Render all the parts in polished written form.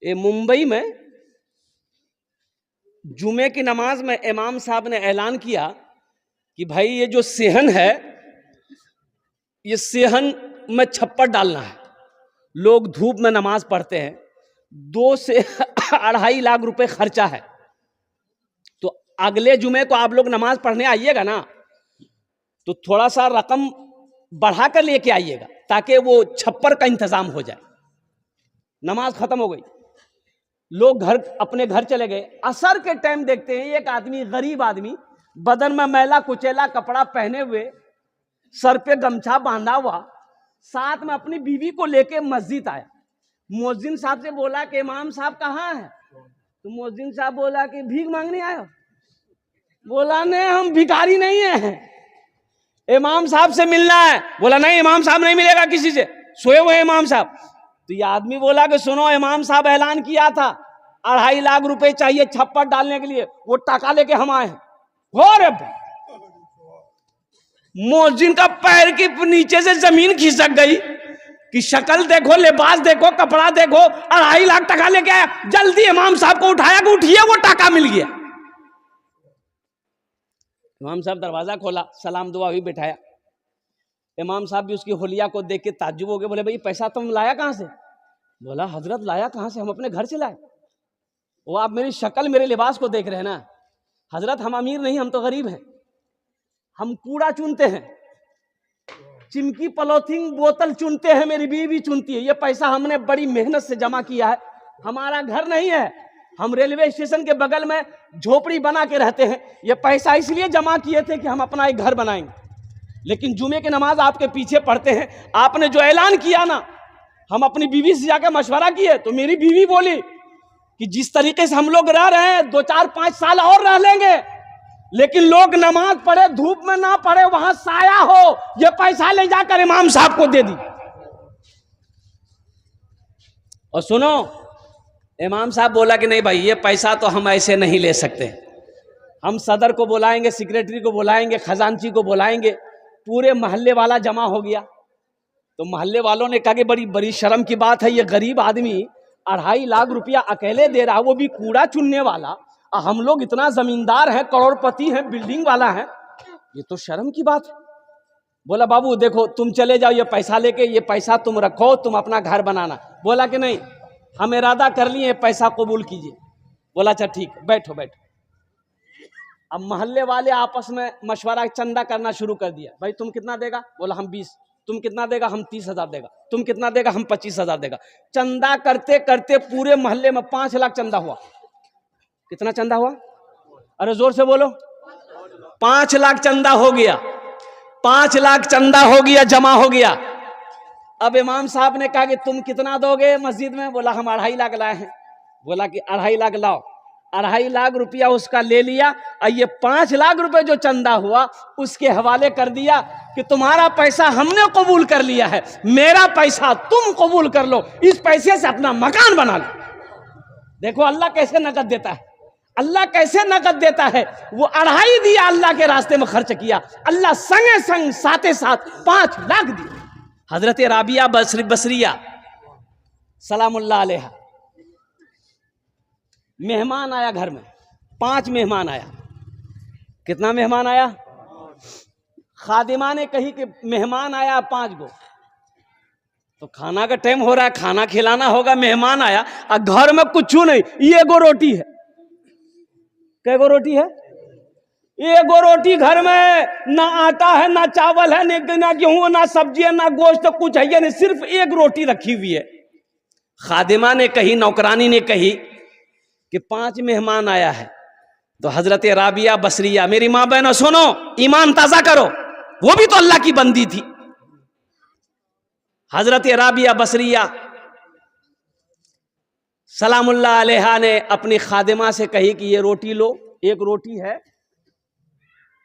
ये मुंबई में जुमे की नमाज में इमाम साहब ने ऐलान किया कि भाई ये जो सेहन है, ये सेहन में छप्पर डालना है। लोग धूप में नमाज पढ़ते हैं, 2 से 2.5 लाख रुपए खर्चा है। तो अगले जुमे को आप लोग नमाज पढ़ने आइएगा ना, तो थोड़ा सा रकम बढ़ा कर लेके आइएगा ताकि वो छप्पर का इंतजाम हो जाए। नमाज खत्म हो गई, लोग अपने घर चले गए। असर के टाइम देखते हैं एक आदमी, गरीब आदमी, बदन में मैला कुचैला कपड़ा पहने हुए, सर पे गमछा बांधा हुआ, साथ में अपनी बीवी को लेके मस्जिद आया। मुअज्जिन साहब से बोला कि इमाम साहब कहाँ है? तो मुअज्जिन साहब बोला कि भीख मांगने आए हो? बोला नहीं, हम भिखारी नहीं है, इमाम साहब से मिलना है। बोला नहीं, इमाम साहब नहीं मिलेगा किसी से, सोए हुए इमाम साहब। तो ये आदमी बोला कि सुनो, इमाम साहब ऐलान किया था 2.5 लाख रुपए चाहिए छप्पर डालने के लिए, वो टाका लेके हम आए हैं। हो रे, मुअज्जिन का पैर के नीचे से जमीन खिसक गई कि शक्ल देखो, लिबास देखो, कपड़ा देखो, 2.5 लाख टका लेके आया। जल्दी इमाम साहब को उठाया कि उठिए, वो टाका मिल गया। इमाम साहब दरवाजा खोला, सलाम दुआ भी बैठाया। इमाम साहब भी उसकी होलिया को देख के ताज्जुब हो गए। बोले भाई पैसा तुम लाया कहां से? बोला हजरत लाया कहां से, हम अपने घर से लाए। वो आप मेरी शक्ल मेरे लिबास को देख रहे हैं ना हजरत, हम अमीर नहीं, हम तो गरीब हैं। हम कूड़ा चुनते हैं, चिमकी पॉलिथीन बोतल चुनते हैं, मेरी बीवी चुनती है। ये पैसा हमने बड़ी मेहनत से जमा किया है। हमारा घर नहीं है, हम रेलवे स्टेशन के बगल में झोपड़ी बना के रहते हैं। ये पैसा इसलिए जमा किए थे कि हम अपना एक घर बनाएंगे। लेकिन जुमे की नमाज आपके पीछे पढ़ते हैं। आपने जो ऐलान किया ना, हम अपनी बीवी से जाकर मशवरा किए, तो मेरी बीवी बोली कि जिस तरीके से हम लोग रह रहे हैं 2, 4, 5 साल और रह लेंगे, लेकिन लोग नमाज पढ़े, धूप में ना पढ़े, वहां साया हो। ये पैसा ले जाकर इमाम साहब को दे दी। और सुनो, इमाम साहब बोला कि नहीं भाई, ये पैसा तो हम ऐसे नहीं ले सकते, हम सदर को बुलाएंगे, सेक्रेटरी को बुलाएंगे, खजांची को बुलाएंगे। पूरे मोहल्ले वाला जमा हो गया। तो मोहल्ले वालों ने कहा कि बड़ी बड़ी शर्म की बात है, ये गरीब आदमी 2.5 लाख रुपया अकेले दे रहा, वो भी कूड़ा चुनने वाला। हम लोग इतना जमींदार हैं, करोड़पति हैं, बिल्डिंग वाला है, ये तो शर्म की बात है। बोला बाबू देखो, तुम चले जाओ ये पैसा लेके, ये पैसा तुम रखो, तुम अपना घर बनाना। बोला कि नहीं, हम इरादा कर लिए, पैसा कबूल कीजिए। बोला अच्छा ठीक, बैठो बैठो। अब मोहल्ले वाले आपस में मशवरा, चंदा करना शुरू कर दिया। भाई तुम कितना देगा? बोला हम 20। तुम कितना देगा? हम 30,000 देगा। तुम कितना देगा? हम 25,000 देगा। चंदा करते करते पूरे मोहल्ले में 5 लाख चंदा हुआ। कितना चंदा हुआ? अरे जोर से बोलो। 5 लाख चंदा हो गया। 5 लाख चंदा हो गया, जमा हो गया। अब इमाम साहब ने कहा कि तुम कितना दोगे मस्जिद में? बोला हम 2.5 लाख लाए हैं। बोला कि 2.5 लाख लाओ। 2.5 लाख रुपया उसका ले लिया और ये 5 लाख रुपए जो चंदा हुआ उसके हवाले कर दिया कि तुम्हारा पैसा हमने कबूल कर लिया है, मेरा पैसा तुम कबूल कर लो, इस पैसे से अपना मकान बना लो। देखो अल्लाह कैसे नकद देता है, अल्लाह कैसे नकद देता है। वो 2.5 दिया, अल्लाह के रास्ते में खर्च किया, अल्लाह संगे संग साथे साथ 5 लाख दिए। हजरत राबिया बसरिया सलामुल्लाह अलैहा, मेहमान आया घर में, 5 मेहमान आया। कितना मेहमान आया? खादिमा ने कही कि मेहमान आया 5 गो। तो खाना का टाइम हो रहा है, खाना खिलाना होगा। मेहमान आया और घर में कुछ नहीं, ये 1 रोटी है। कै गो रोटी है? 1 रोटी घर में, ना आटा है, ना चावल है, ना गेहूं, ना सब्जी है, ना गोश्त, तो कुछ है ये नहीं, सिर्फ 1 रोटी रखी हुई है। खादिमा ने कही, नौकरानी ने कही कि 5 मेहमान आया है। तो हजरत राबिया बसरिया, मेरी माँ बहनों सुनो, ईमान ताजा करो, वो भी तो अल्लाह की बंदी थी। हजरत राबिया बसरिया सलामुल्लाह अलैहा ने अपनी खादिमा से कही कि ये रोटी लो, 1 रोटी है,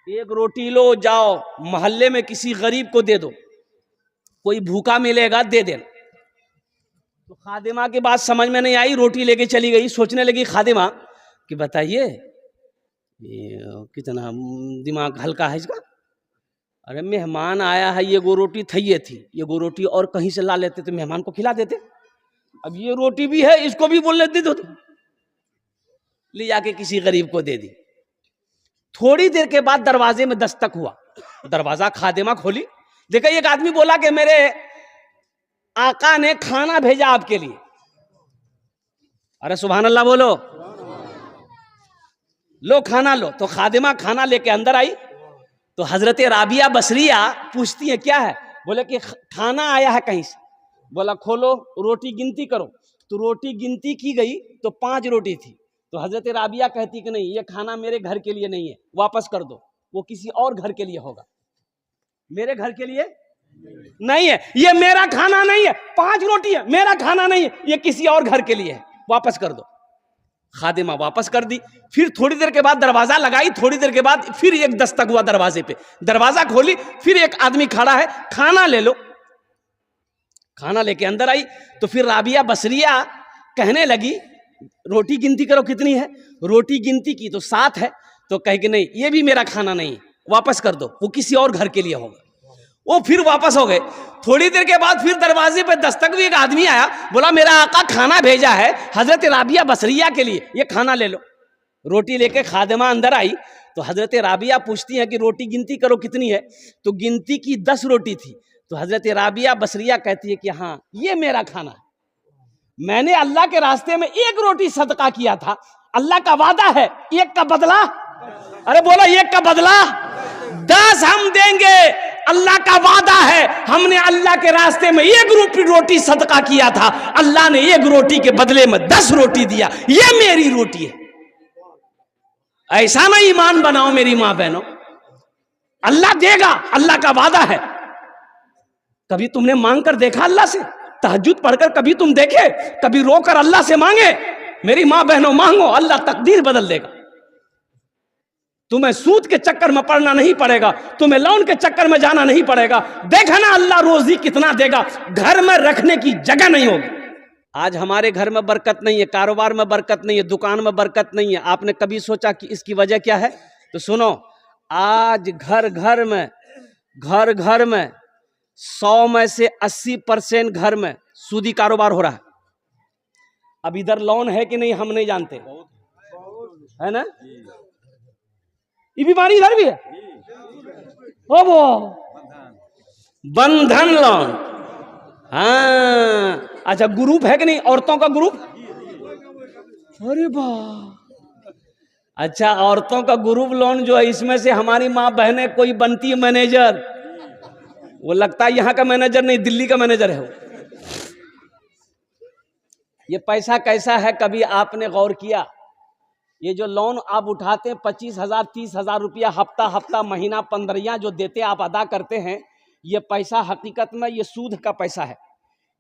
1 रोटी लो, जाओ मोहल्ले में किसी गरीब को दे दो, कोई भूखा मिलेगा दे देना। तो खादिमा की बात समझ में नहीं आई, रोटी लेके चली गई। सोचने लगी खादिमा कि बताइए कितना दिमाग हल्का है इसका। अरे मेहमान आया है, ये 1 रोटी थी, ये थी, ये 1 रोटी और कहीं से ला लेते तो मेहमान को खिला देते। अब ये रोटी भी है, इसको भी बोलने दे दो, ले जाके किसी गरीब को दे दी। थोड़ी देर के बाद दरवाजे में दस्तक हुआ, दरवाजा खादिमा खोली, देखा एक आदमी बोला कि मेरे आका ने खाना भेजा आपके लिए। अरे सुभान अल्लाह बोलो, लो खाना लो। तो खादिमा खाना लेके अंदर आई, तो हजरत राबिया बसरिया पूछती है क्या है? बोले कि खाना आया है कहीं से। बोला खोलो, रोटी गिनती करो। तो रोटी गिनती की गई तो 5 रोटी थी। तो हजरत राबिया कहती कि नहीं, ये खाना मेरे घर के लिए नहीं है, वापस कर दो, वो किसी और घर के लिए होगा, मेरे घर के लिए नहीं है, ये मेरा खाना नहीं है। 5 रोटी है, मेरा खाना नहीं है, ये किसी और घर के लिए है, वापस कर दो। खादिमा वापस कर दी। फिर थोड़ी देर के बाद दरवाजा लगाई, थोड़ी देर के बाद फिर एक दस्तक हुआ दरवाजे पे, दरवाजा खोली, फिर एक आदमी खड़ा है, खाना ले लो। खाना लेके अंदर आई तो फिर राबिया बसरिया कहने लगी रोटी गिनती करो कितनी है। रोटी गिनती की तो 7 है। तो कहे कि नहीं, ये भी मेरा खाना नहीं है, वापस कर दो, वो किसी और घर के लिए होगा। वो फिर वापस हो गए। थोड़ी देर के बाद फिर दरवाजे पे दस्तक भी, एक आदमी आया, बोला मेरा आका खाना भेजा है हजरत राबिया बसरिया के लिए, ये खाना ले लो। रोटी लेके खादिमा अंदर आई तो हजरत राबिया पूछती है कि रोटी गिनती करो कितनी है। तो गिनती की 10 रोटी थी। तो हजरत राबिया बसरिया कहती है कि हाँ, ये मेरा खाना है, मैंने अल्लाह के रास्ते में 1 रोटी सदका किया था, अल्लाह का वादा है 1 का बदला, अरे बोलो 1 का बदला 10 हम देंगे, अल्लाह का वादा है। हमने अल्लाह के रास्ते में 1 रोटी सदका किया था, अल्लाह ने 1 रोटी के बदले में 10 रोटी दिया, ये मेरी रोटी है। ऐसा ना ईमान बनाओ मेरी मां बहनों, अल्लाह देगा, अल्लाह का वादा है। कभी तुमने मांग कर देखा अल्लाह से? तहज्जुद पढ़कर कभी तुम देखे? कभी रोकर अल्लाह से मांगे? मेरी मां बहनों मांगो, अल्लाह तकदीर बदल देगा। तुम्हें सूद के चक्कर में पड़ना नहीं पड़ेगा, तुम्हें लोन के चक्कर में जाना नहीं पड़ेगा। देखा ना अल्लाह रोजी कितना देगा, घर में रखने की जगह नहीं होगी। आज हमारे घर में बरकत नहीं है, कारोबार में बरकत नहीं है, दुकान में बरकत नहीं है। आपने कभी सोचा कि इसकी वजह क्या है? तो सुनो, आज घर घर में 100 में से 80% घर में सूदी कारोबार हो रहा है। अब इधर लोन है कि नहीं हम नहीं जानते, है ना? ये बीमारी इधर भी है, ओ वो बंधन लोन। हाँ, अच्छा ग्रुप है कि नहीं, औरतों का ग्रुप? अरे वाह, अच्छा औरतों का ग्रुप लोन जो है, इसमें से हमारी माँ बहनें कोई बनती है मैनेजर, वो लगता है यहाँ का मैनेजर नहीं, दिल्ली का मैनेजर है वो। ये पैसा कैसा है, कभी आपने गौर किया? ये जो लोन आप उठाते हैं 25,000 30,000 रुपया हफ्ता महीना 15 जो देते आप अदा करते हैं, ये पैसा हकीकत में ये सूद का पैसा है,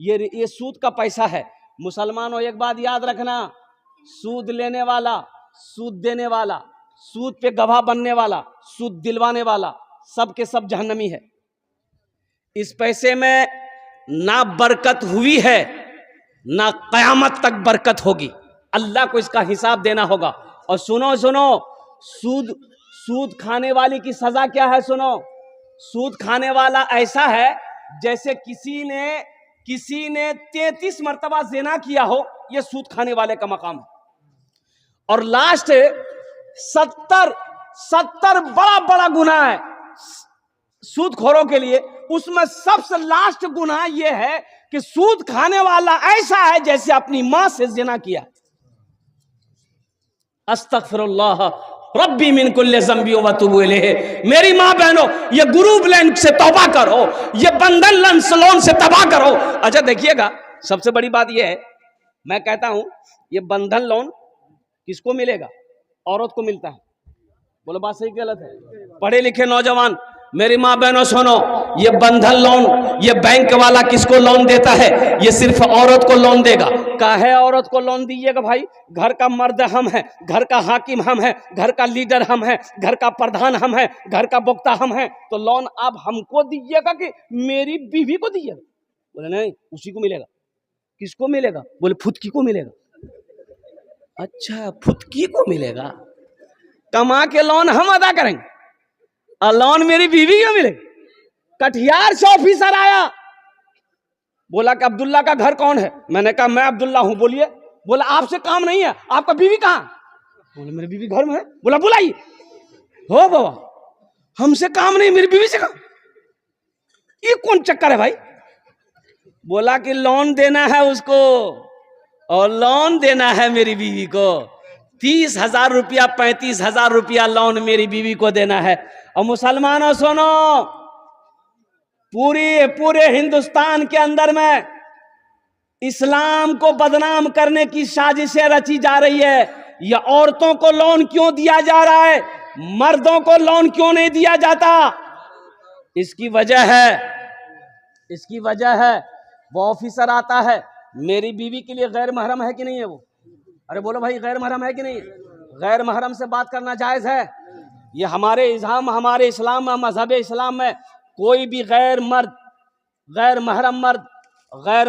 ये सूद का पैसा है। मुसलमानों एक बात याद रखना, सूद लेने वाला, सूद देने वाला, सूद पे गवाह बनने वाला, सूद दिलवाने वाला, सब के सब जहन्नमी है। इस पैसे में ना बरकत हुई है, ना कयामत तक बरकत होगी। अल्लाह को इसका हिसाब देना होगा। और सुनो सुनो, सूद खाने वाली की सजा क्या है? सुनो, सूद खाने वाला ऐसा है जैसे किसी ने 33 मर्तबा ज़िना किया हो, यह सूद खाने वाले का मकाम है। और लास्ट 70 बड़ा बड़ा गुनाह है सूदखोरों के लिए। उसमें सबसे लास्ट गुनाह यह है कि सूद खाने वाला ऐसा है जैसे अपनी मां से ज़िना किया। अस्तगफिरुल्लाह रब्बी मिन कुल्li ज़ंबी व अतूबु इलैह। मेरी मां बहनों, ये ग्रुप लोन से तौबा करो, ये बंधन लोन से तौबा करो। अच्छा देखिएगा, सबसे बड़ी बात यह है, मैं कहता हूं ये बंधन लोन किसको मिलेगा? औरत को मिलता है। बोलो बात सही गलत है? पढ़े लिखे नौजवान मेरी माँ बहनों सुनो, ये बंधन लोन, ये बैंक वाला किसको लोन देता है? ये सिर्फ औरत को लोन देगा। काहे औरत को लोन दीजिएगा भाई? घर का मर्द हम हैं, घर का हाकिम हम हैं, घर का लीडर हम हैं, घर का प्रधान हम हैं, घर का वक्ता हम हैं, तो लोन आप हमको दीजिएगा कि मेरी बीवी को दीजिएगा? बोले नहीं, उसी को मिलेगा। किसको मिलेगा? बोले फुदकी को मिलेगा। अच्छा, फुदकी को मिलेगा। कमा के लोन हम अदा करेंगे और लोन मेरी बीवी को मिलेगा। कटिहार से ऑफिसर आया, बोला कि अब्दुल्ला का घर कौन है? मैंने कहा मैं अब्दुल्ला हूं, बोलिए। बोला आपसे काम नहीं है, आपका बीवी कहाँ? बोले मेरी बीवी घर में है। बोला बुलाइए। हो बाबा, हमसे काम नहीं, मेरी बीवी से काम। ये कौन चक्कर है भाई? बोला कि लोन देना है उसको, और लोन देना है मेरी बीवी को। 30,000 रुपया 35,000 रुपया लोन मेरी बीवी को देना है। और मुसलमानों सुनो, पूरे हिंदुस्तान के अंदर में इस्लाम को बदनाम करने की साजिशें रची जा रही है। या औरतों को लोन क्यों दिया जा रहा है, मर्दों को लोन क्यों नहीं दिया जाता? इसकी वजह है वो ऑफिसर आता है, मेरी बीवी के लिए गैर महरम है कि नहीं है वो? अरे बोलो भाई, गैर महरम है कि नहीं? गैर महरम से बात करना जायज है? ये हमारे इस्लाम में, मजहब इस्लाम में कोई भी गैर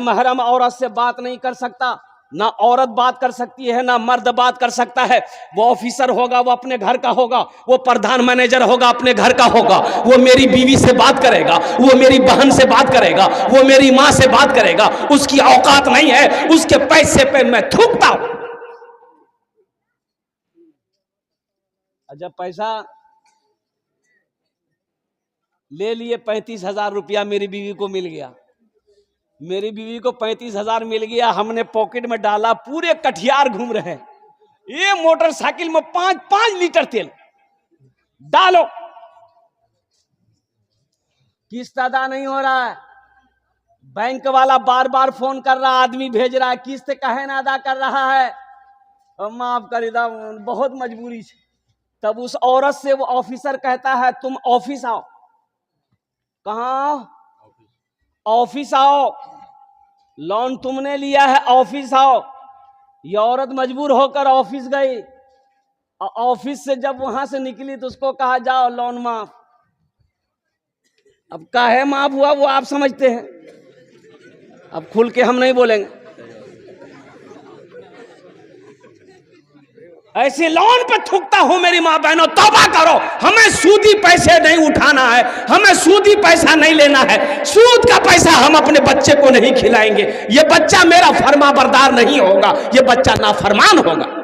महरम औरत से बात नहीं कर सकता। ना औरत बात कर सकती है, ना मर्द बात कर सकता है। वो ऑफिसर होगा, वो अपने घर का होगा, वो प्रधान मैनेजर होगा, अपने घर का होगा। वो मेरी बीवी से बात करेगा, वो मेरी बहन से बात करेगा, वो मेरी माँ से बात करेगा। उसकी औकात नहीं है, उसके पैसे पे मैं थूकता हूं। जब पैसा ले लिए, 35,000 रुपया मेरी बीवी को मिल गया। मेरी बीवी को 35,000 मिल गया, हमने पॉकेट में डाला, पूरे कटिहार घूम रहे हैं। ये मोटरसाइकिल में 5-5 लीटर तेल डालो, किस्त अदा नहीं हो रहा है। बैंक वाला बार बार फोन कर रहा, आदमी भेज रहा है, किस्त कहे ना अदा कर रहा है। माफ कर दा, बहुत मजबूरी है। तब उस औरत से वो ऑफिसर कहता है तुम ऑफिस आओ। कहाँ? ऑफिस आओ, लोन तुमने लिया है, ऑफिस आओ। ये औरत मजबूर होकर ऑफिस गई। ऑफिस से जब वहां से निकली तो उसको कहा जाओ लोन माफ। अब काहे माफ हुआ वो आप समझते हैं, अब खुल के हम नहीं बोलेंगे। ऐसे लोन पे थूकता हूं मेरी माँ बहनों, तौबा करो। हमें सूदी पैसे नहीं उठाना है, हमें सूदी पैसा नहीं लेना है। सूद का पैसा हम अपने बच्चे को नहीं खिलाएंगे। ये बच्चा मेरा फर्मा बरदार नहीं होगा, ये बच्चा नाफरमान होगा।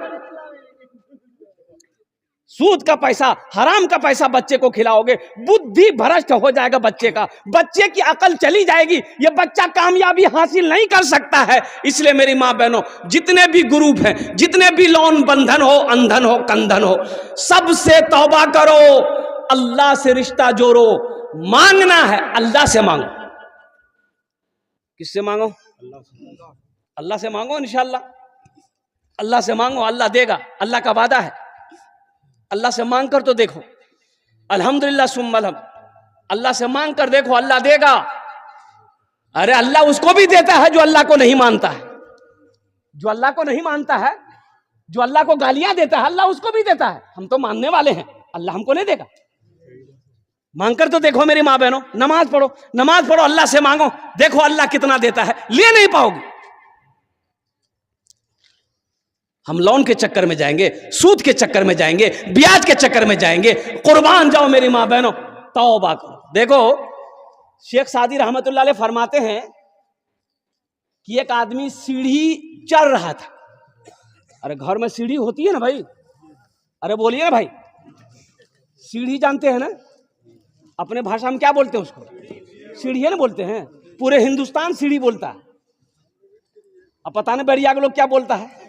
सूद का पैसा, हराम का पैसा बच्चे को खिलाओगे, बुद्धि भ्रष्ट हो जाएगा बच्चे का, बच्चे की अकल चली जाएगी। ये बच्चा कामयाबी हासिल नहीं कर सकता है। इसलिए मेरी माँ बहनों, जितने भी ग्रुप हैं, जितने भी लोन बंधन हो, अंधन हो, कंधन हो, सबसे तौबा करो, अल्लाह से रिश्ता जोड़ो। मांगना है अल्लाह से मांगो। किससे मांगो? अल्लाह से मांगो। इंशाअल्लाह अल्लाह से मांगो, अल्लाह देगा, अल्लाह का वादा है। अल्लाह से मांग कर तो देखो, अल्हम्दुलिल्लाह सुम्मा अल्लाह से मांग कर देखो, अल्लाह देगा। अरे अल्लाह उसको भी देता है जो अल्लाह को नहीं मानता है। जो अल्लाह को नहीं मानता है, जो अल्लाह को गालियां देता है, अल्लाह उसको भी देता है। हम तो मानने वाले हैं, अल्लाह हमको नहीं देगा। मांग कर तो देखो मेरी माँ बहनों, नमाज पढ़ो, अल्लाह से मांगो, देखो अल्लाह कितना देता है। ले नहीं पाओगे। हम लोन के चक्कर में जाएंगे, सूद के चक्कर में जाएंगे, ब्याज के चक्कर में जाएंगे। कुर्बान जाओ मेरी माँ बहनों, तौबा करो। देखो शेख सादी रहमतुल्लाह अलैह फरमाते हैं कि एक आदमी सीढ़ी चढ़ रहा था। अरे घर में सीढ़ी होती है ना भाई, अरे बोलिए ना भाई, सीढ़ी जानते हैं ना? अपने भाषा में क्या बोलते हैं उसको? सीढ़ी है ना बोलते हैं। पूरे हिंदुस्तान सीढ़ी बोलता है। अब पता नहीं बढ़िया के लोग क्या बोलता है।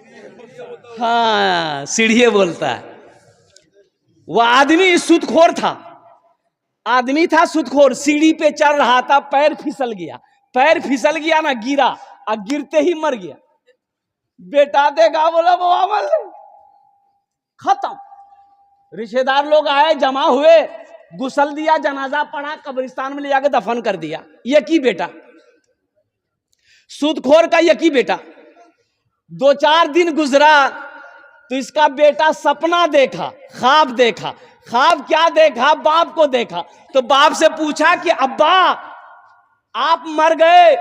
हाँ, सीढ़ी बोलता है। वह आदमी सूदखोर था, सूदखोर। सीढ़ी पे चढ़ रहा था, पैर फिसल गया ना, गिरा, और गिरते ही मर गया। बेटा देखा, बोला वो अमल खत्म। रिश्तेदार लोग आए, जमा हुए, गुसल दिया, जनाजा पढ़ा, कब्रिस्तान में ले जाकर दफन कर दिया। यकी बेटा, सूदखोर का यकी बेटा। 2-4 दिन गुजरा तो इसका बेटा सपना देखा, ख्वाब देखा। ख्वाब क्या देखा? बाप को देखा। तो बाप से पूछा कि अब्बा आप मर गए,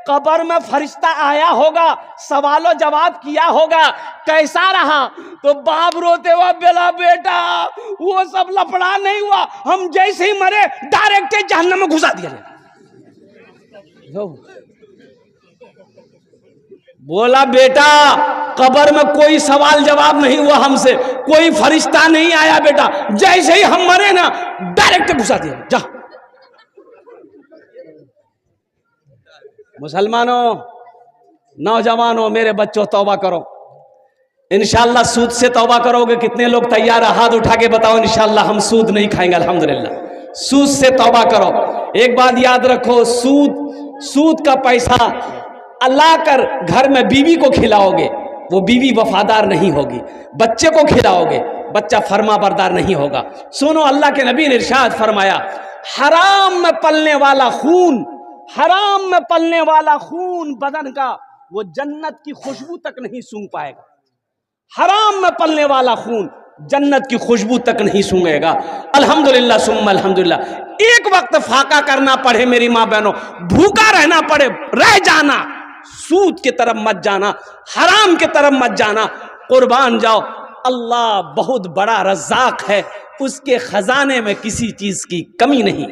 कब्र में फरिश्ता आया होगा, सवालों जवाब किया होगा, कैसा रहा? तो बाप रोते हुआ बोला, बेटा वो सब लफड़ा नहीं हुआ, हम जैसे ही मरे डायरेक्ट जहन्नम में घुसा दिया। बोला बेटा कब्र में कोई सवाल जवाब नहीं हुआ हमसे, कोई फरिश्ता नहीं आया बेटा, जैसे ही हम मरे ना डायरेक्ट घुसा दिया जा। मुसलमानों, नौजवानों, मेरे बच्चों, तौबा करो। इंशाअल्लाह सूद से तौबा करोगे। कितने लोग तैयार है? हाथ उठा के बताओ। इंशाअल्लाह हम सूद नहीं खाएंगे, अल्हम्दुलिल्लाह। सूद से तौबा करो। एक बात याद रखो, सूद का पैसा अल्लाह कर घर में बीवी को खिलाओगे, वो बीवी वफादार नहीं होगी। बच्चे को खिलाओगे, बच्चा फर्मा बरदार नहीं होगा। सुनो, अल्लाह के नबी ने इरशाद फरमाया, हराम में पलने वाला खून, हराम में पलने वाला खून बदन का, वो जन्नत की खुशबू तक नहीं सूंघ पाएगा। हराम में पलने वाला खून जन्नत की खुशबू तक नहीं सूंघेगा। अल्हम्दुलिल्लाह सुम्मा अल्हम्दुलिल्लाह। एक वक्त फाका करना पड़े मेरी माँ बहनों, भूखा रहना पड़े, रह जाना, सूद की तरफ मत जाना, हराम की तरफ मत जाना, कुर्बान जाओ। अल्लाह बहुत बड़ा रज़्ज़ाक़ है, उसके खजाने में किसी चीज की कमी नहीं।